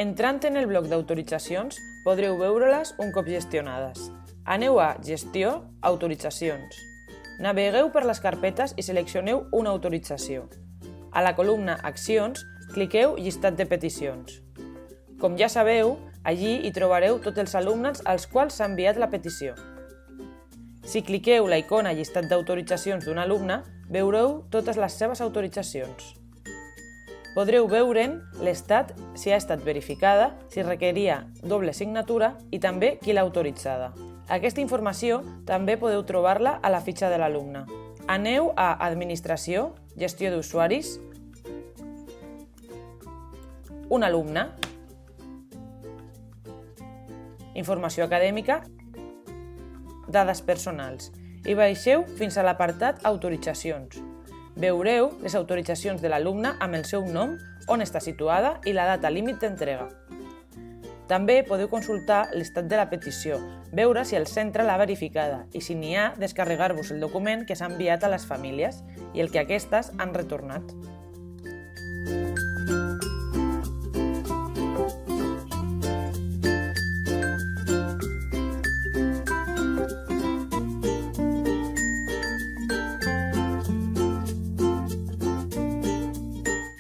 Entrant en el bloc d'autoritzacions, podreu veure-les un cop gestionades. Aneu a Gestió, Autoritzacions. Navegueu per les carpetes i seleccioneu una autorització. A la columna Accions, cliqueu Llistat de peticions. Com ja sabeu, allí hi trobareu tots els alumnes als quals s'ha enviat la petició. Si cliqueu la icona Llistat d'autoritzacions d'un alumne, veureu totes les seves autoritzacions. Podreu veure'n l'estat, si ha estat verificada, si requeria doble signatura i també qui l'ha autoritzada. Aquesta informació també podeu trobar-la a la fitxa de l'alumne. Aneu a Administració, Gestió d'usuaris, Un alumne, Informació acadèmica, Dades personals i baixeu fins a l'apartat Autoritzacions. Veureu les autoritzacions de l'alumne amb el seu nom, on està situada i la data límit d'entrega. També podeu consultar l'estat de la petició, veure si el centre l'ha verificada i si n'hi ha, descarregar-vos el document que s'ha enviat a les famílies i el que aquestes han retornat.